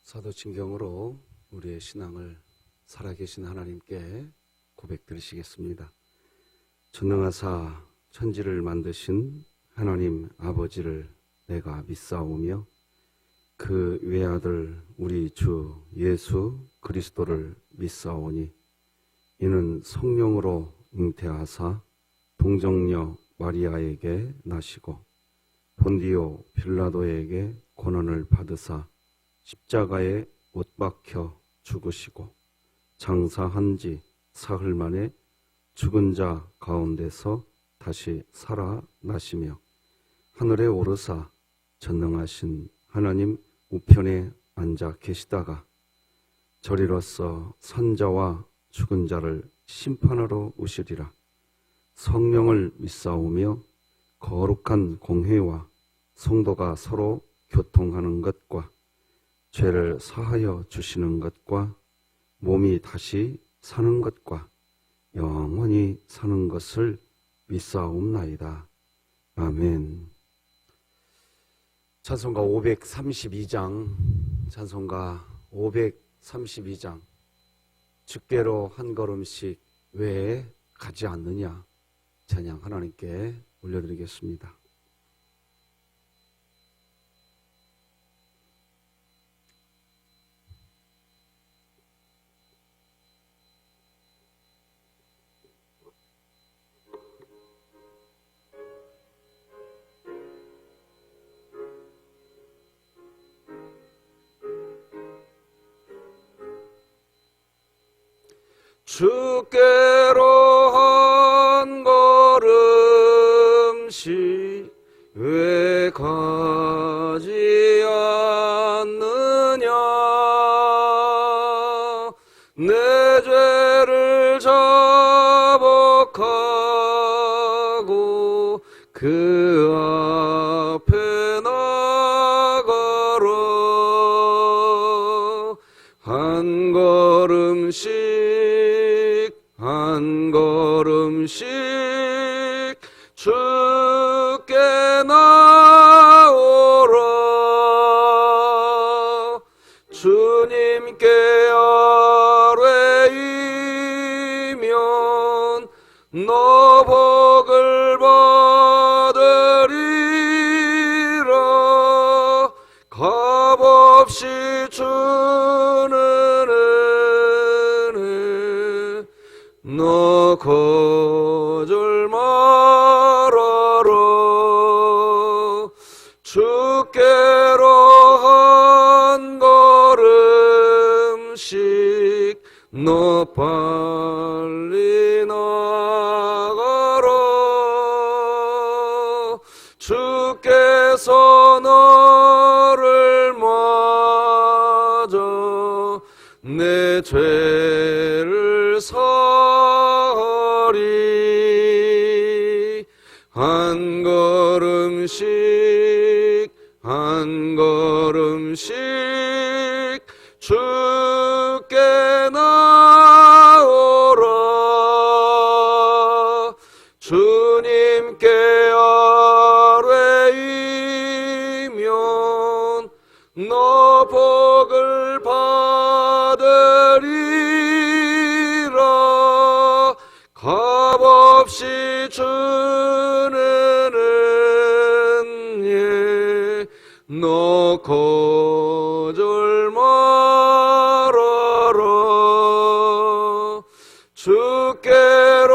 사도신경으로 우리의 신앙을 살아계신 하나님께 고백드리시겠습니다. 전능하사 천지를 만드신 하나님 아버지를 내가 믿사오며 그 외아들 우리 주 예수 그리스도를 믿사오니 이는 성령으로 잉태하사 동정녀 마리아에게 나시고 본디오 빌라도에게 고난을 받으사 십자가에 못 박혀 죽으시고 장사한 지 사흘 만에 죽은 자 가운데서 다시 살아나시며 하늘에 오르사 전능하신 하나님 우편에 앉아 계시다가 저리로서 선자와 죽은 자를 심판하러 오시리라. 성령을 믿사오며 거룩한 공회와 성도가 서로 교통하는 것과 죄를 사하여 주시는 것과 몸이 다시 사는 것과 영원히 사는 것을 믿사옵나이다. 아멘. 찬송가 532장, 찬송가 532장, 주께로 한 걸음씩 왜 가지 않느냐, 찬양 하나님께 올려드리겠습니다. 주께로 한 걸음씩 왜 가지 않느냐, 내 죄를 자복하고 그 앞에 나가라. 한 걸음씩 한 걸음씩 주께 나오라. 주님께 아뢰이면 너 복을 받으리라. 값없이 주는 너 거절 말아라. 주께로 한 걸음씩 너 빨리 나가라. 주께서 너를 맞아 내 죄를 사하리. 한 걸음씩 한 걸음씩 주께 나오라. 주님께 아뢰이면 너 복을 받으리라. 값없이 주는 은혜 너 거절 말아라. 주께로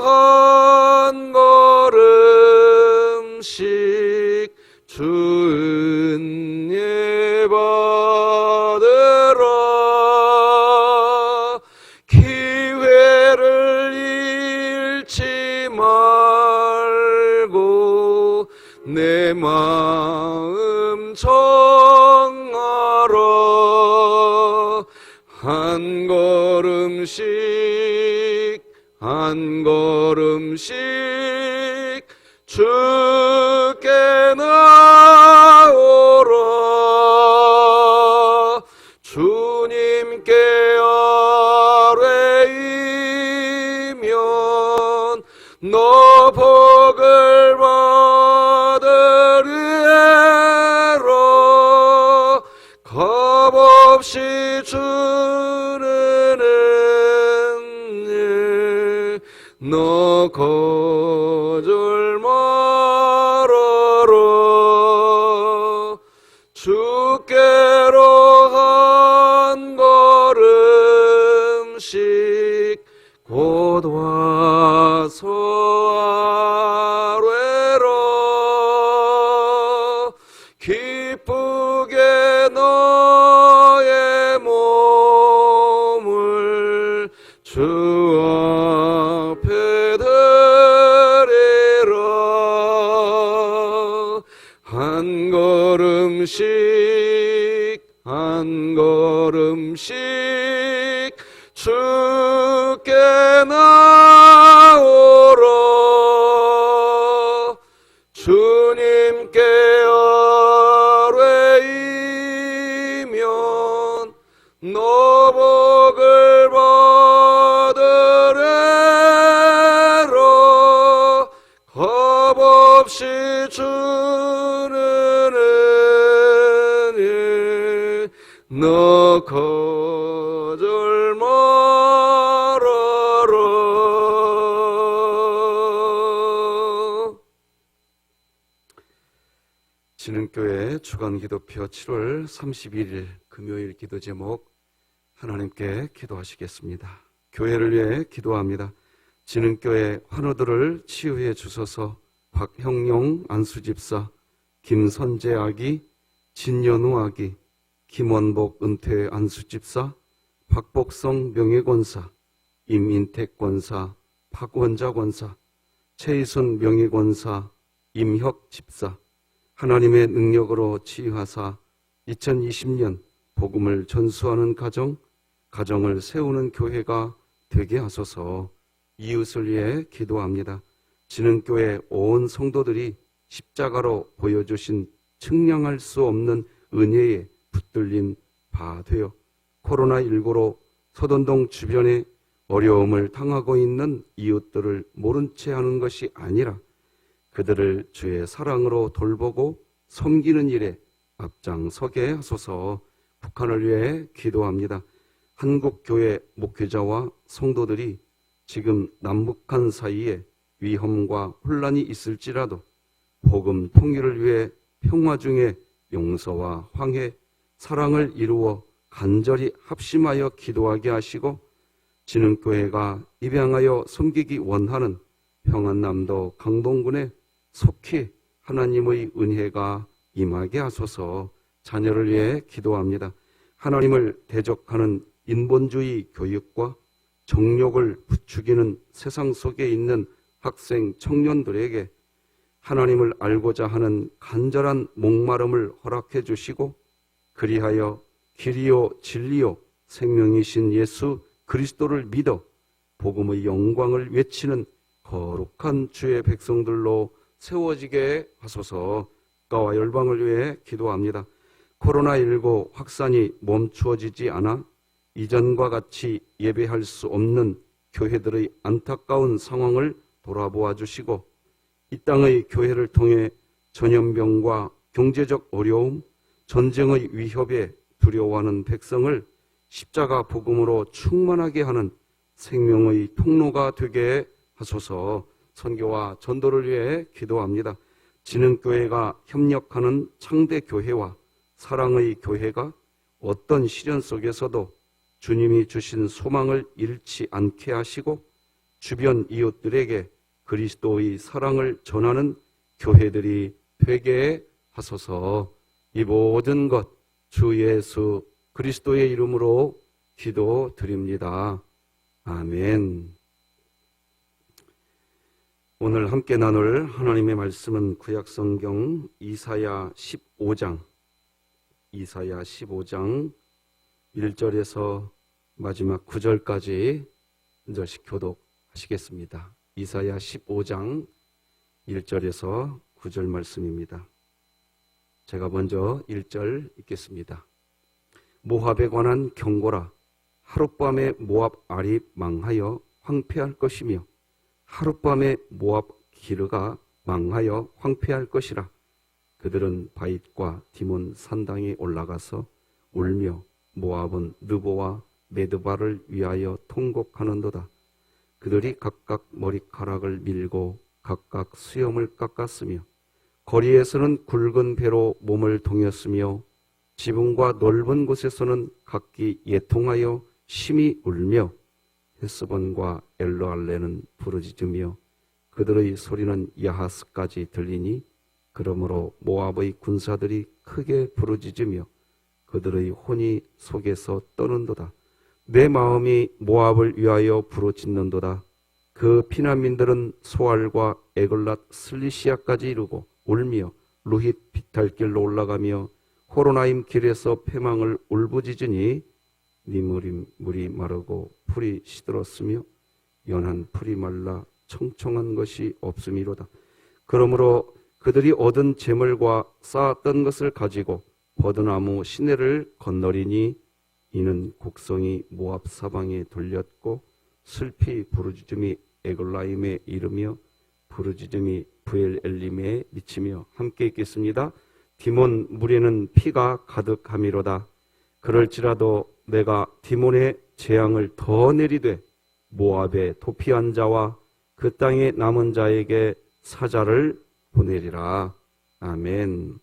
한 걸음씩 주 은혜 받으라. 기회를 잃지 말고 내 마음 정하라. 한 걸음씩 한 걸음씩 주께 나오라. 주님께 아뢰이면 너 복을 받으리라. 값없이 없이 주는 은혜 너 거절 말아라. 주께로 한 걸음씩 곧 와서 아뢰라. 기쁘게 너의 몸을 주 앞에 드리라. 한 걸음씩 한 걸음씩 주께 나오라. 주님께 아뢰이면 너 복을 받으리라. 값없이 주는 은혜 너 거절 말아라. 진흥교회 주간기도표 7월 31일 금요일 기도 제목 하나님께 기도하시겠습니다. 교회를 위해 기도합니다. 진흥교회 환우들을 치유해 주소서. 박형용 안수집사, 김선재 아기, 진연우 아기, 김원복 은퇴 안수집사, 박복성 명예권사, 임인택 권사, 박원자 권사, 최희순 명예권사, 임혁 집사, 하나님의 능력으로 치유하사 2020년 복음을 전수하는 가정을 세우는 교회가 되게 하소서. 이웃을 위해 기도합니다. 진흥교회 온 성도들이 십자가로 보여주신 측량할 수 없는 은혜에 붙들린 바 되어 코로나19로 서돈동 주변에 어려움을 당하고 있는 이웃들을 모른 채 하는 것이 아니라 그들을 주의 사랑으로 돌보고 섬기는 일에 앞장서게 하소서. 북한을 위해 기도합니다. 한국교회 목회자와 성도들이 지금 남북한 사이에 위험과 혼란이 있을지라도 복음 통일을 위해 평화 중에 용서와 황해, 사랑을 이루어 간절히 합심하여 기도하게 하시고 진흥교회가 입양하여 섬기기 원하는 평안남도 강동군에 속히 하나님의 은혜가 임하게 하소서. 자녀를 위해 기도합니다. 하나님을 대적하는 인본주의 교육과 정욕을 부추기는 세상 속에 있는 학생, 청년들에게 하나님을 알고자 하는 간절한 목마름을 허락해 주시고 그리하여 길이요 진리요 생명이신 예수 그리스도를 믿어 복음의 영광을 외치는 거룩한 주의 백성들로 세워지게 하소서. 국가와 열방을 위해 기도합니다. 코로나19 확산이 멈추어지지 않아 이전과 같이 예배할 수 없는 교회들의 안타까운 상황을 돌아보아 주시고 이 땅의 교회를 통해 전염병과 경제적 어려움, 전쟁의 위협에 두려워하는 백성을 십자가 복음으로 충만하게 하는 생명의 통로가 되게 하소서. 선교와 전도를 위해 기도합니다. 진흥교회가 협력하는 창대교회와 사랑의 교회가 어떤 시련 속에서도 주님이 주신 소망을 잃지 않게 하시고 주변 이웃들에게 그리스도의 사랑을 전하는 교회들이 되게 하소서. 이 모든 것 주 예수 그리스도의 이름으로 기도드립니다. 아멘. 오늘 함께 나눌 하나님의 말씀은 구약성경 이사야 15장 1절에서 마지막 9절까지 한 절씩 교독하시겠습니다. 이사야 15장 1절에서 9절 말씀입니다. 제가 먼저 1절 읽겠습니다. 모압에 관한 경고라. 하룻밤에 모압 알이 망하여 황폐할 것이며 하룻밤에 모압 기르가 망하여 황폐할 것이라. 그들은 바잇과 디몬 산당에 올라가서 울며 모압은 느보와 메드바를 위하여 통곡하는도다. 그들이 각각 머리카락을 밀고 각각 수염을 깎았으며 거리에서는 굵은 배로 몸을 동였으며 지붕과 넓은 곳에서는 각기 예통하여 심히 울며 헤스본과 엘르알레는 부르짖으며 그들의 소리는 야하스까지 들리니 그러므로 모압의 군사들이 크게 부르짖으며 그들의 혼이 속에서 떠는도다. 내 마음이 모압을 위하여 부르짖는도다. 그 피난민들은 소알과 에글랏 슬리시아까지 이르고 울며 루힛 비탈길로 올라가며 호로나임 길에서 패망을 울부짖으니 니무림 물이 마르고 풀이 시들었으며 연한 풀이 말라 청청한 것이 없음이로다. 그러므로 그들이 얻은 재물과 쌓았던 것을 가지고 버드나무 시내를 건너리니 이는 곡성이 모압 사방에 돌렸고 슬피 부르짖음이 에글라임에 이르며 부르짖음이 브엘엘림에 미치며 함께 읽겠습니다. 디몬 물에는 피가 가득함이로다. 그럴지라도 내가 디몬의 재앙을 더 내리되 모압의 도피한 자와 그 땅에 남은 자에게 사자를 보내리라. 아멘.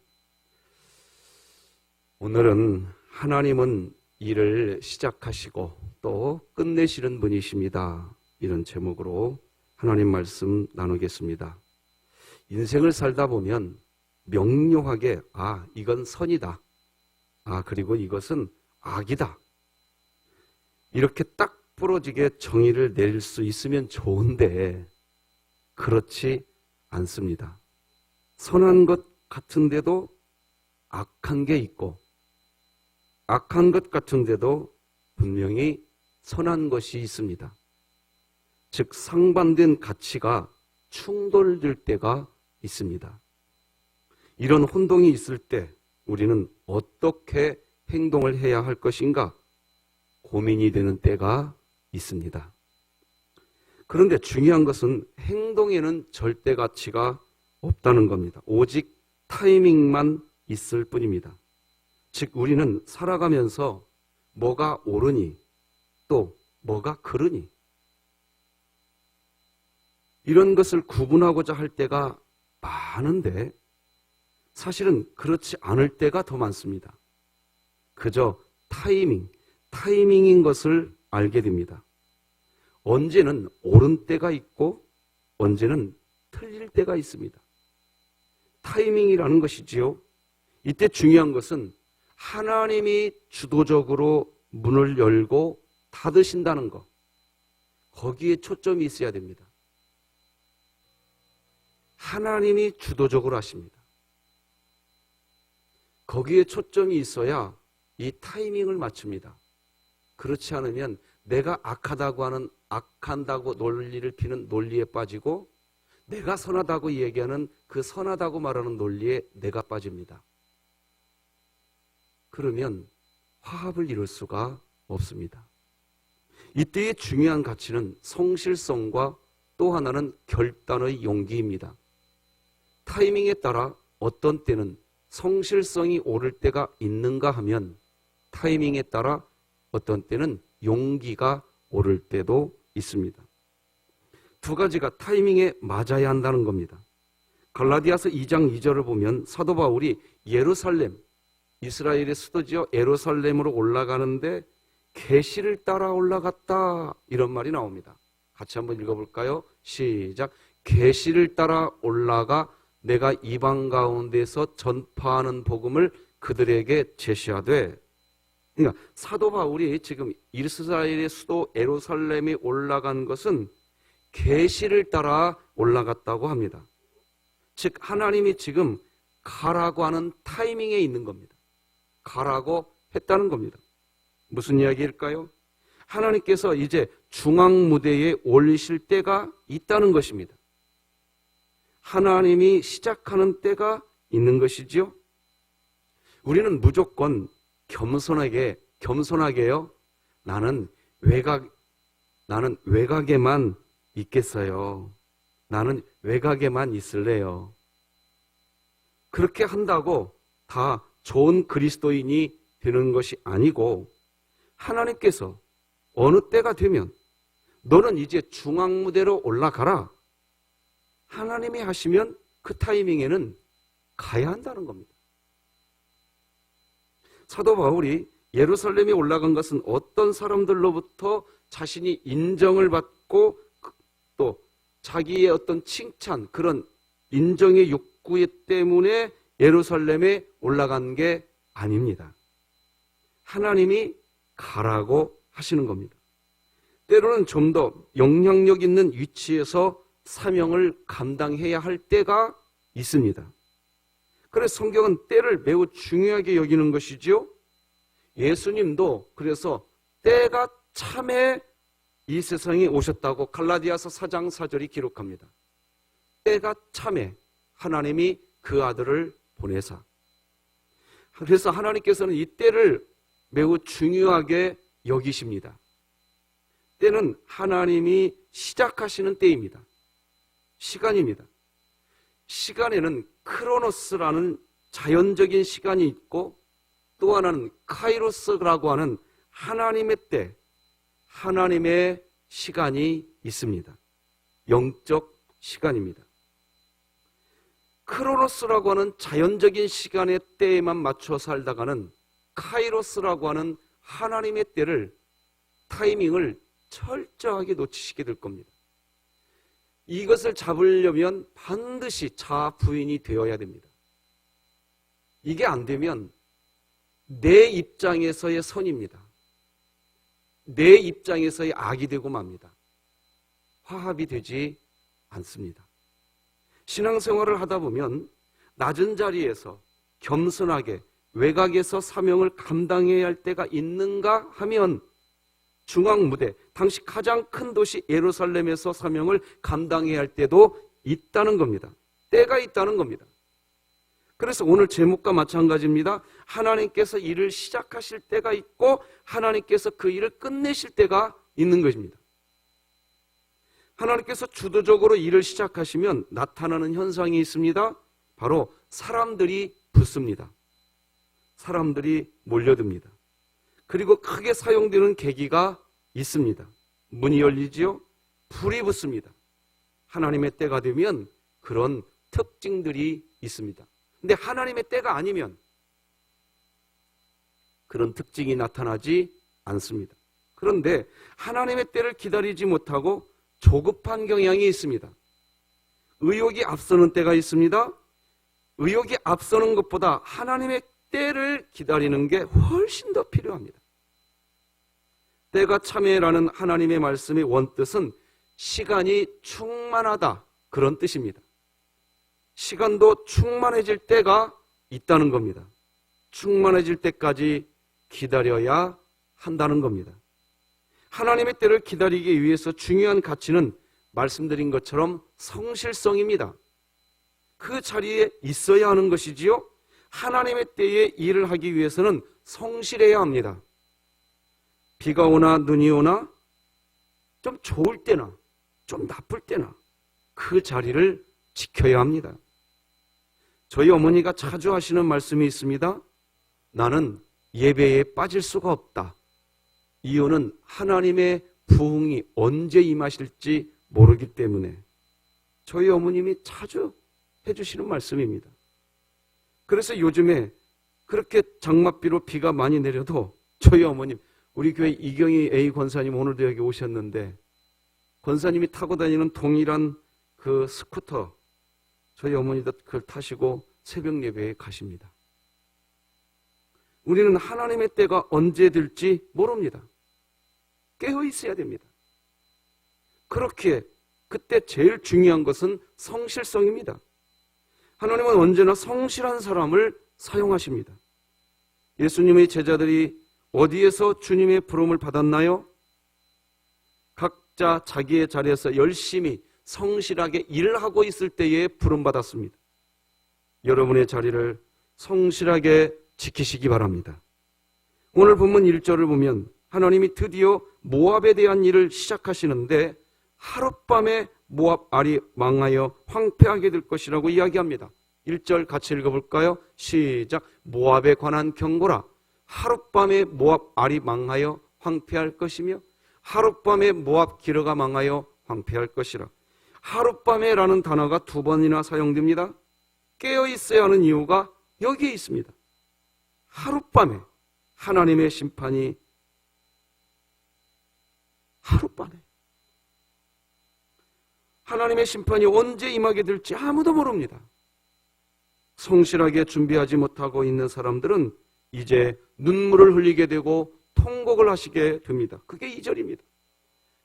오늘은 하나님은 일을 시작하시고 또 끝내시는 분이십니다. 이런 제목으로 하나님 말씀 나누겠습니다. 인생을 살다 보면 명료하게 이건 선이다. 그리고 이것은 악이다. 이렇게 딱 부러지게 정의를 내릴 수 있으면 좋은데 그렇지 않습니다. 선한 것 같은데도 악한 게 있고 악한 것 같은데도 분명히 선한 것이 있습니다. 즉 상반된 가치가 충돌될 때가 있습니다. 이런 혼동이 있을 때 우리는 어떻게 행동을 해야 할 것인가 고민이 되는 때가 있습니다. 그런데 중요한 것은 행동에는 절대 가치가 없다는 겁니다. 오직 타이밍만 있을 뿐입니다. 즉 우리는 살아가면서 뭐가 옳으니 또 뭐가 그르니 이런 것을 구분하고자 할 때가 많은데 사실은 그렇지 않을 때가 더 많습니다. 그저 타이밍인 것을 알게 됩니다. 언제는 옳은 때가 있고 언제는 틀릴 때가 있습니다. 타이밍이라는 것이지요. 이때 중요한 것은 하나님이 주도적으로 문을 열고 닫으신다는 것. 거기에 초점이 있어야 됩니다. 하나님이 주도적으로 하십니다. 거기에 초점이 있어야 이 타이밍을 맞춥니다. 그렇지 않으면 내가 악하다고 하는 악한다고 논리를 피는 논리에 빠지고 내가 선하다고 얘기하는 그 선하다고 말하는 논리에 내가 빠집니다. 그러면 화합을 이룰 수가 없습니다. 이때의 중요한 가치는 성실성과 또 하나는 결단의 용기입니다. 타이밍에 따라 어떤 때는 성실성이 오를 때가 있는가 하면 타이밍에 따라 어떤 때는 용기가 오를 때도 있습니다. 두 가지가 타이밍에 맞아야 한다는 겁니다. 갈라디아서 2장 2절을 보면 사도 바울이 예루살렘, 이스라엘의 수도지요 예루살렘으로 올라가는데 계시를 따라 올라갔다 이런 말이 나옵니다. 같이 한번 읽어볼까요? 시작. 계시를 따라 올라가 내가 이방 가운데서 전파하는 복음을 그들에게 제시하되, 그러니까 사도 바울이 지금 이스라엘의 수도 예루살렘에 올라간 것은 계시를 따라 올라갔다고 합니다. 즉 하나님이 지금 가라고 하는 타이밍에 있는 겁니다. 가라고 했다는 겁니다. 무슨 이야기일까요? 하나님께서 이제 중앙 무대에 올리실 때가 있다는 것입니다. 하나님이 시작하는 때가 있는 것이지요. 우리는 무조건 겸손하게요. 나는 외곽에만 있겠어요. 나는 외곽에만 있을래요. 그렇게 한다고 다 좋은 그리스도인이 되는 것이 아니고 하나님께서 어느 때가 되면 너는 이제 중앙무대로 올라가라, 하나님이 하시면 그 타이밍에는 가야 한다는 겁니다. 사도 바울이 예루살렘에 올라간 것은 어떤 사람들로부터 자신이 인정을 받고 또 자기의 어떤 칭찬, 그런 인정의 욕구 때문에 예루살렘에 올라간 게 아닙니다. 하나님이 가라고 하시는 겁니다. 때로는 좀 더 영향력 있는 위치에서 사명을 감당해야 할 때가 있습니다. 그래서 성경은 때를 매우 중요하게 여기는 것이죠. 예수님도 그래서 때가 참에 이 세상에 오셨다고 갈라디아서 4장 4절이 기록합니다. 때가 참에 하나님이 그 아들을 보내사. 그래서 하나님께서는 이 때를 매우 중요하게 여기십니다. 때는 하나님이 시작하시는 때입니다. 시간입니다. 시간에는 크로노스라는 자연적인 시간이 있고 또 하나는 카이로스라고 하는 하나님의 때, 하나님의 시간이 있습니다. 영적 시간입니다. 크로노스라고 하는 자연적인 시간의 때에만 맞춰 살다가는 카이로스라고 하는 하나님의 때를, 타이밍을 철저하게 놓치시게 될 겁니다. 이것을 잡으려면 반드시 자아 부인이 되어야 됩니다. 이게 안 되면 내 입장에서의 선입니다. 내 입장에서의 악이 되고 맙니다. 화합이 되지 않습니다. 신앙생활을 하다 보면 낮은 자리에서 겸손하게 외곽에서 사명을 감당해야 할 때가 있는가 하면 중앙무대, 당시 가장 큰 도시 예루살렘에서 사명을 감당해야 할 때도 있다는 겁니다. 때가 있다는 겁니다. 그래서 오늘 제목과 마찬가지입니다. 하나님께서 일을 시작하실 때가 있고 하나님께서 그 일을 끝내실 때가 있는 것입니다. 하나님께서 주도적으로 일을 시작하시면 나타나는 현상이 있습니다. 바로 사람들이 붙습니다. 사람들이 몰려듭니다. 그리고 크게 사용되는 계기가 있습니다. 문이 열리지요. 불이 붙습니다. 하나님의 때가 되면 그런 특징들이 있습니다. 근데 하나님의 때가 아니면 그런 특징이 나타나지 않습니다. 그런데 하나님의 때를 기다리지 못하고 조급한 경향이 있습니다. 의욕이 앞서는 때가 있습니다. 의욕이 앞서는 것보다 하나님의 때를 기다리는 게 훨씬 더 필요합니다. 때가 참에라는 하나님의 말씀의 원뜻은 시간이 충만하다, 그런 뜻입니다. 시간도 충만해질 때가 있다는 겁니다. 충만해질 때까지 기다려야 한다는 겁니다. 하나님의 때를 기다리기 위해서 중요한 가치는 말씀드린 것처럼 성실성입니다. 그 자리에 있어야 하는 것이지요. 하나님의 때에 일을 하기 위해서는 성실해야 합니다. 비가 오나 눈이 오나 좀 좋을 때나 좀 나쁠 때나 그 자리를 지켜야 합니다. 저희 어머니가 자주 하시는 말씀이 있습니다. 나는 예배에 빠질 수가 없다. 이유는 하나님의 부흥이 언제 임하실지 모르기 때문에. 저희 어머님이 자주 해주시는 말씀입니다. 그래서 요즘에 그렇게 장맛비로 비가 많이 내려도 저희 어머님, 우리 교회 이경희 A 권사님 오늘도 여기 오셨는데 권사님이 타고 다니는 동일한 그 스쿠터, 저희 어머니도 그걸 타시고 새벽 예배에 가십니다. 우리는 하나님의 때가 언제 될지 모릅니다. 깨어 있어야 됩니다. 그렇게 그때 제일 중요한 것은 성실성입니다. 하나님은 언제나 성실한 사람을 사용하십니다. 예수님의 제자들이 어디에서 주님의 부름을 받았나요? 각자 자기의 자리에서 열심히 성실하게 일을 하고 있을 때에 부름받았습니다. 여러분의 자리를 성실하게 지키시기 바랍니다. 오늘 본문 1절을 보면 하나님이 드디어 모압에 대한 일을 시작하시는데 하룻밤에 모압 알이 망하여 황폐하게 될 것이라고 이야기합니다. 1절 같이 읽어볼까요? 시작. 모압에 관한 경고라. 하룻밤에 모압 알이 망하여 황폐할 것이며 하룻밤에 모압 기르가 망하여 황폐할 것이라. 하룻밤에라는 단어가 2번이나 사용됩니다. 깨어 있어야 하는 이유가 여기에 있습니다. 하룻밤에 하나님의 심판이 하룻밤에 하나님의 심판이 언제 임하게 될지 아무도 모릅니다. 성실하게 준비하지 못하고 있는 사람들은 이제 눈물을 흘리게 되고 통곡을 하시게 됩니다. 그게 2절입니다.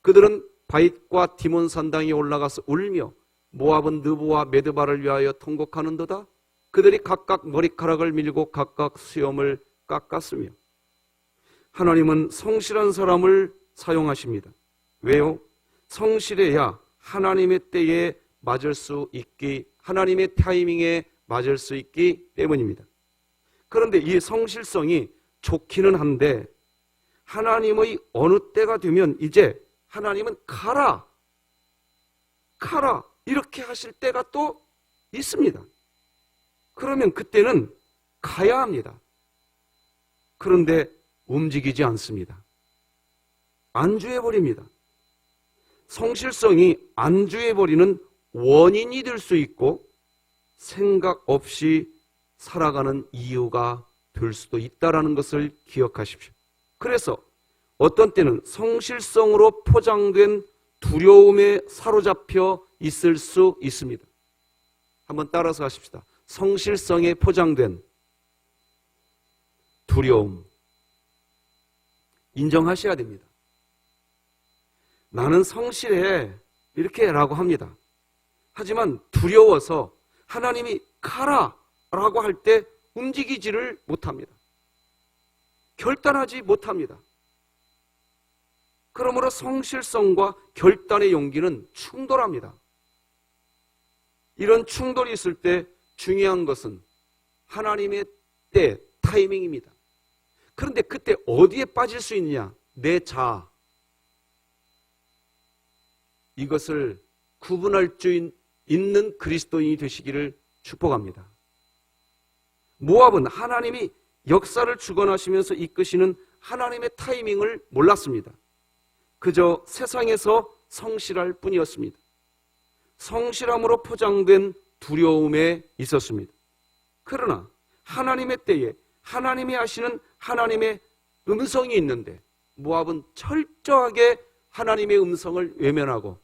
그들은 바잇과 디몬 산당에 올라가서 울며 모압은 느보와 메드바를 위하여 통곡하는도다. 그들이 각각 머리카락을 밀고 각각 수염을 깎았으며. 하나님은 성실한 사람을 사용하십니다. 왜요? 성실해야 하나님의 때에 맞을 수 있기, 하나님의 타이밍에 맞을 수 있기 때문입니다. 그런데 이 성실성이 좋기는 한데 하나님의 어느 때가 되면 이제 하나님은 가라 이렇게 하실 때가 또 있습니다. 그러면 그때는 가야 합니다. 그런데 움직이지 않습니다. 안주해버립니다. 성실성이 안주해버리는 원인이 될 수 있고 생각 없이 살아가는 이유가 될 수도 있다는 것을 기억하십시오. 그래서 어떤 때는 성실성으로 포장된 두려움에 사로잡혀 있을 수 있습니다. 한번 따라서 하십시다. 성실성에 포장된 두려움 인정하셔야 됩니다. 나는 성실해 이렇게라고 합니다. 하지만 두려워서 하나님이 가라 라고 할 때 움직이지를 못합니다. 결단하지 못합니다. 그러므로 성실성과 결단의 용기는 충돌합니다. 이런 충돌이 있을 때 중요한 것은 하나님의 때, 타이밍입니다. 그런데 그때 어디에 빠질 수 있느냐? 내 자아. 이것을 구분할 수 있는 그리스도인이 되시기를 축복합니다. 모압은 하나님이 역사를 주관하시면서 이끄시는 하나님의 타이밍을 몰랐습니다. 그저 세상에서 성실할 뿐이었습니다. 성실함으로 포장된 두려움에 있었습니다. 그러나 하나님의 때에 하나님이 하시는 하나님의 음성이 있는데 모압은 철저하게 하나님의 음성을 외면하고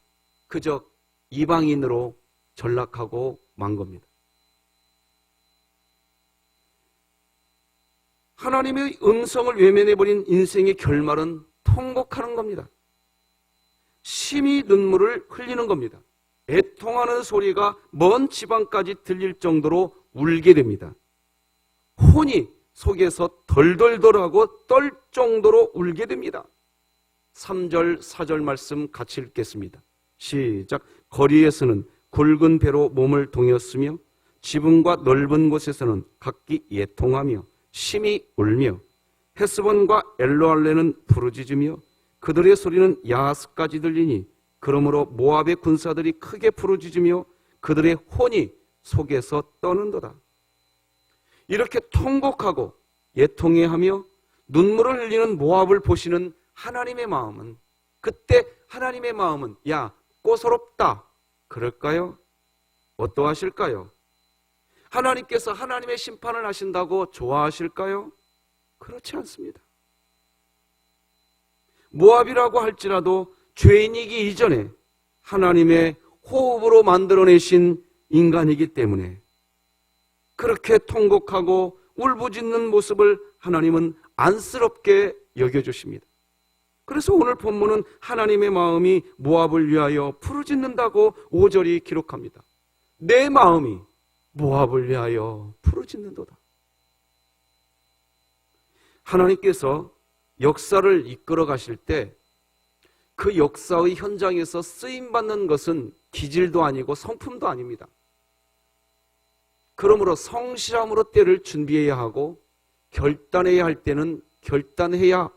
그저 이방인으로 전락하고 만 겁니다. 하나님의 음성을 외면해버린 인생의 결말은 통곡하는 겁니다. 심히 눈물을 흘리는 겁니다. 애통하는 소리가 먼 지방까지 들릴 정도로 울게 됩니다. 혼이 속에서 덜덜덜하고 떨 정도로 울게 됩니다. 3절, 4절 말씀 같이 읽겠습니다. 시작. 거리에서는 굵은 배로 몸을 동였으며 지붕과 넓은 곳에서는 각기 애통하며 심히 울며 헤스본과 엘로알레는 부르짖으며 그들의 소리는 야하스까지 들리니 그러므로 모압의 군사들이 크게 부르짖으며 그들의 혼이 속에서 떠는도다. 이렇게 통곡하고 애통해하며 눈물을 흘리는 모압을 보시는 하나님의 마음은 그때 하나님의 마음은 야 꼬소롭다 그럴까요? 어떠하실까요? 하나님께서 하나님의 심판을 하신다고 좋아하실까요? 그렇지 않습니다. 모압이라고 할지라도 죄인이기 이전에 하나님의 호흡으로 만들어내신 인간이기 때문에 그렇게 통곡하고 울부짖는 모습을 하나님은 안쓰럽게 여겨주십니다. 그래서 오늘 본문은 하나님의 마음이 모압을 위하여 부르짖는다고 5절이 기록합니다. 내 마음이 모압을 위하여 부르짖는도다. 하나님께서 역사를 이끌어 가실 때 그 역사의 현장에서 쓰임받는 것은 기질도 아니고 성품도 아닙니다. 그러므로 성실함으로 때를 준비해야 하고 결단해야 할 때는 결단해야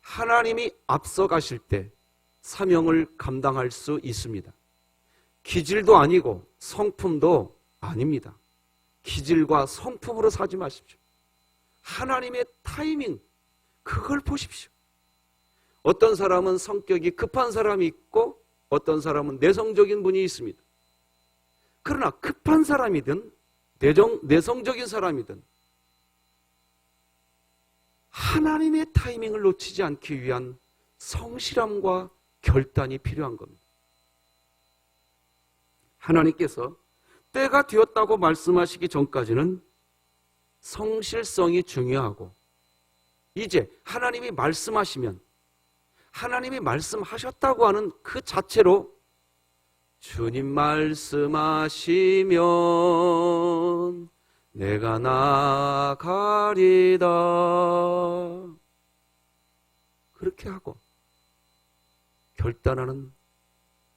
하나님이 앞서 가실 때 사명을 감당할 수 있습니다. 기질도 아니고 성품도 아닙니다. 기질과 성품으로 사지 마십시오. 하나님의 타이밍, 그걸 보십시오. 어떤 사람은 성격이 급한 사람이 있고 어떤 사람은 내성적인 분이 있습니다. 그러나 급한 사람이든 내성적인 사람이든 하나님의 타이밍을 놓치지 않기 위한 성실함과 결단이 필요한 겁니다. 하나님께서 때가 되었다고 말씀하시기 전까지는 성실성이 중요하고, 이제 하나님이 말씀하시면 하나님이 말씀하셨다고 하는 그 자체로 주님 말씀하시면 내가 나가리다, 그렇게 하고 결단하는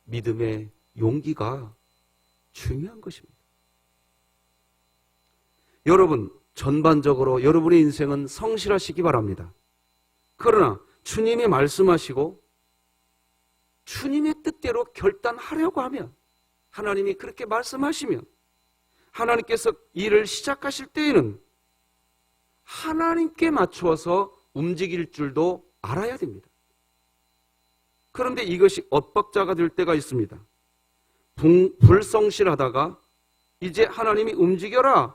믿음의 용기가 중요한 것입니다. 여러분, 전반적으로 여러분의 인생은 성실하시기 바랍니다. 그러나 주님이 말씀하시고 주님의 뜻대로 결단하려고 하면, 하나님이 그렇게 말씀하시면, 하나님께서 일을 시작하실 때에는 하나님께 맞추어서 움직일 줄도 알아야 됩니다. 그런데 이것이 엇박자가 될 때가 있습니다. 불성실하다가 이제 하나님이 움직여라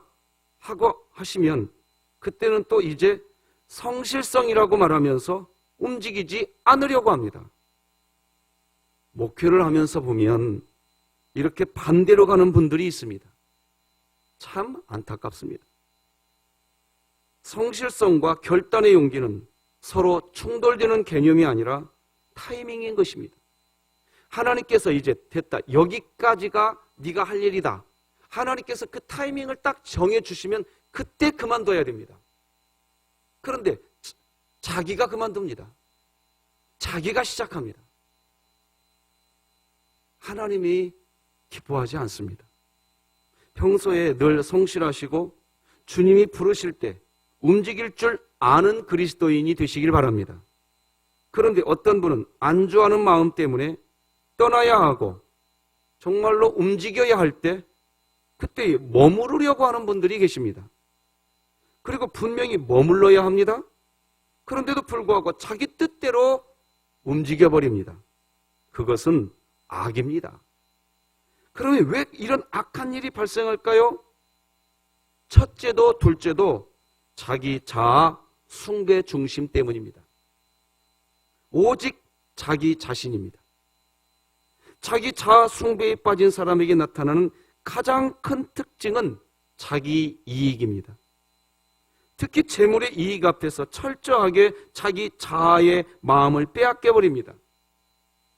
하고 하시면 그때는 또 이제 성실성이라고 말하면서 움직이지 않으려고 합니다. 목회를 하면서 보면 이렇게 반대로 가는 분들이 있습니다. 참 안타깝습니다. 성실성과 결단의 용기는 서로 충돌되는 개념이 아니라 타이밍인 것입니다. 하나님께서 이제 됐다, 여기까지가 네가 할 일이다, 하나님께서 그 타이밍을 딱 정해주시면 그때 그만둬야 됩니다. 그런데 자기가 그만둡니다. 자기가 시작합니다. 하나님이 기뻐하지 않습니다. 평소에 늘 성실하시고 주님이 부르실 때 움직일 줄 아는 그리스도인이 되시길 바랍니다. 그런데 어떤 분은 안주하는 마음 때문에 떠나야 하고 정말로 움직여야 할 때 그때 머무르려고 하는 분들이 계십니다. 그리고 분명히 머물러야 합니다. 그런데도 불구하고 자기 뜻대로 움직여버립니다. 그것은 악입니다. 그러면 왜 이런 악한 일이 발생할까요? 첫째도 둘째도 자기 자아 숭배 중심 때문입니다. 오직 자기 자신입니다. 자기 자아 숭배에 빠진 사람에게 나타나는 가장 큰 특징은 자기 이익입니다. 특히 재물의 이익 앞에서 철저하게 자기 자아의 마음을 빼앗겨버립니다.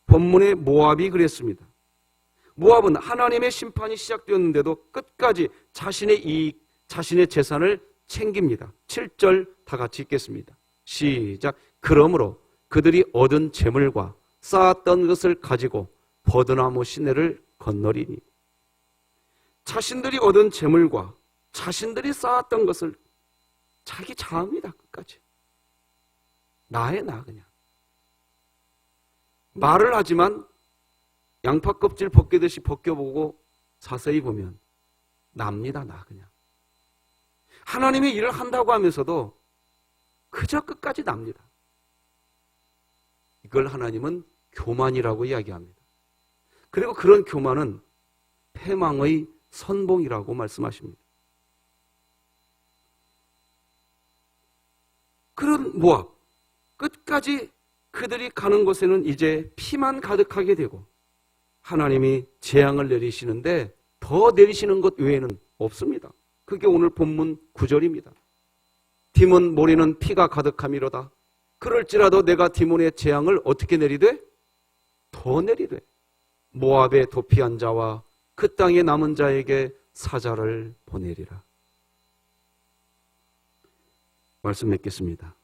본문의 모압이 그랬습니다. 모압은 하나님의 심판이 시작되었는데도 끝까지 자신의 이익, 자신의 재산을 챙깁니다. 7절 다 같이 읽겠습니다. 시작. 그러므로 그들이 얻은 재물과 쌓았던 것을 가지고 버드나무 시내를 건너리니. 자신들이 얻은 재물과 자신들이 쌓았던 것을, 자기 자아입니다. 끝까지 나의 나, 그냥 말을 하지만 양파 껍질 벗기듯이 벗겨보고 자세히 보면 납니다. 나, 그냥 하나님의 일을 한다고 하면서도 그저 끝까지 납니다. 이걸 하나님은 교만이라고 이야기합니다. 그리고 그런 교만은 패망의 선봉이라고 말씀하십니다. 그런 모압, 끝까지 그들이 가는 곳에는 이제 피만 가득하게 되고 하나님이 재앙을 내리시는데 더 내리시는 것 외에는 없습니다. 그게 오늘 본문 9절입니다. 디몬 모리는 피가 가득함이로다. 그럴지라도 내가 디몬의 재앙을 어떻게 내리되? 더 내리되 모압의 도피한 자와 그 땅에 남은 자에게 사자를 보내리라. 말씀 맺겠습니다.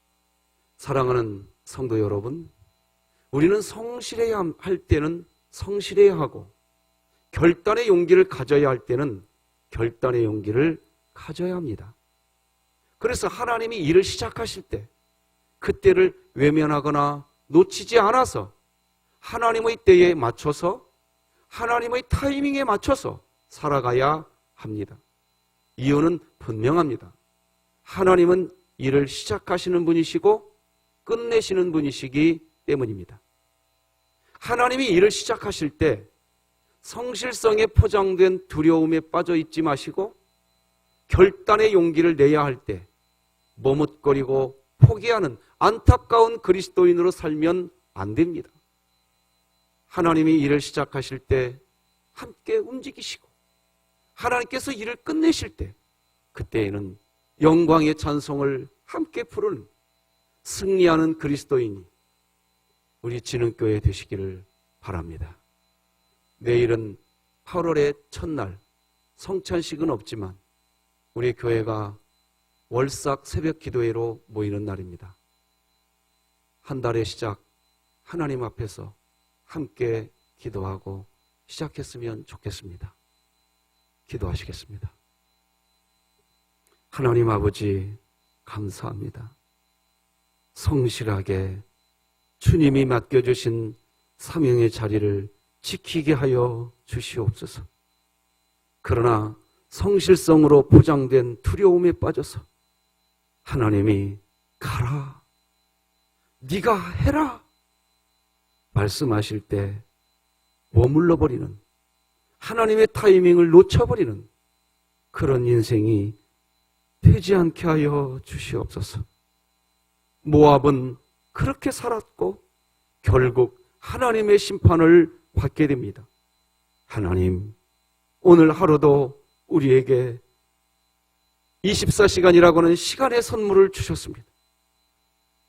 사랑하는 성도 여러분, 우리는 성실해야 할 때는 성실해야 하고 결단의 용기를 가져야 할 때는 결단의 용기를 가져야 합니다. 그래서 하나님이 일을 시작하실 때 그때를 외면하거나 놓치지 않아서 하나님의 때에 맞춰서 하나님의 타이밍에 맞춰서 살아가야 합니다. 이유는 분명합니다. 하나님은 일을 시작하시는 분이시고 끝내시는 분이시기 때문입니다. 하나님이 일을 시작하실 때 성실성에 포장된 두려움에 빠져 있지 마시고 결단의 용기를 내야 할 때 머뭇거리고 포기하는 안타까운 그리스도인으로 살면 안 됩니다. 하나님이 일을 시작하실 때 함께 움직이시고 하나님께서 일을 끝내실 때 그때에는 영광의 찬송을 함께 부르는 승리하는 그리스도인이 우리 진흥교회 되시기를 바랍니다. 내일은 8월의 첫날 성찬식은 없지만 우리 교회가 월삭 새벽 기도회로 모이는 날입니다. 한 달의 시작 하나님 앞에서 함께 기도하고 시작했으면 좋겠습니다. 기도하시겠습니다. 하나님 아버지 감사합니다. 성실하게 주님이 맡겨주신 사명의 자리를 지키게 하여 주시옵소서. 그러나 성실성으로 포장된 두려움에 빠져서 하나님이 가라, 네가 해라 말씀하실 때 머물러버리는, 하나님의 타이밍을 놓쳐버리는 그런 인생이 되지 않게 하여 주시옵소서. 모압은 그렇게 살았고 결국 하나님의 심판을 받게 됩니다. 하나님, 오늘 하루도 우리에게 24시간이라고 하는 시간의 선물을 주셨습니다.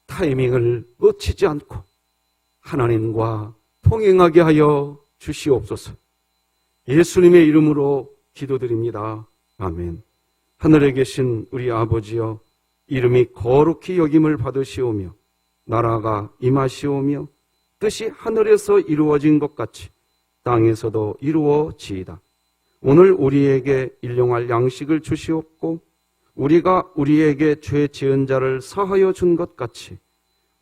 타이밍을 놓치지 않고 하나님과 동행하게 하여 주시옵소서. 예수님의 이름으로 기도드립니다. 아멘. 하늘에 계신 우리 아버지여, 이름이 거룩히 여김을 받으시오며 나라가 임하시오며 뜻이 하늘에서 이루어진 것 같이 땅에서도 이루어지이다. 오늘 우리에게 일용할 양식을 주시옵고 우리가 우리에게 죄 지은 자를 사하여 준 것 같이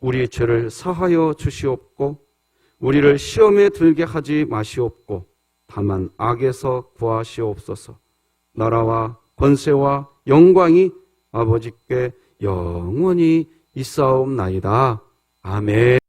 우리 죄를 사하여 주시옵고 우리를 시험에 들게 하지 마시옵고 다만 악에서 구하시옵소서. 나라와 권세와 영광이 아버지께 영원히 있사옵나이다. 아멘.